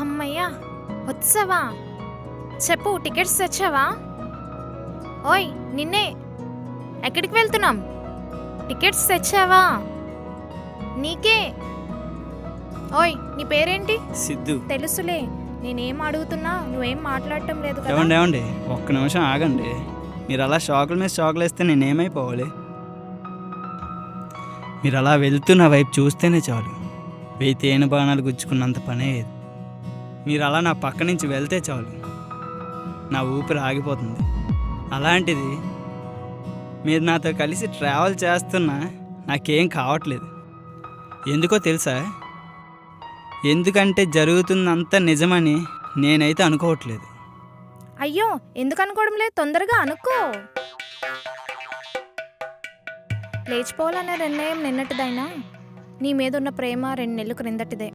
అమ్మయ్యా, వచ్చావా? చెప్పు, టికెట్స్ తెచ్చావా? ఓయ్ నిన్నే, ఎక్కడికి వెళ్తున్నాం? టికెట్స్ తెచ్చావా? నీకే. ఓయ్ నీ పేరేంటి? సిద్ధు. తెలుసులే, నేనేం అడుగుతున్నా నువ్వేం మాట్లాడటం లేదు కదా. ఏమండి ఒక్క నిమిషం ఆగండి. మీరు అలా షాకుల మీద షాకులు వేస్తే నేనేమైపోవాలి? మీరు అలా వెళ్తూ నా వైపు చూస్తేనే చాలు, వెయ్యి తేనె బాణాలు గుచ్చుకున్నంత పనే ఇది. మీరు అలా నా పక్క నుంచి వెళ్తే చాలు, నా ఊపిరి ఆగిపోతుంది. అలాంటిది మీరు నాతో కలిసి ట్రావెల్ చేస్తున్నా నాకేం కావట్లేదు. ఎందుకో తెలుసా? ఎందుకంటే జరుగుతుందంతా నిజమని నేనైతే అనుకోవట్లేదు. అయ్యో, ఎందుకు అనుకోవడం లేదు? తొందరగా అనుకో. లేచిపోవాలనే నిర్ణయం నిన్నటిదైనా నీ మీద ఉన్న ప్రేమ 2 నెలలు క్రిందటిదే.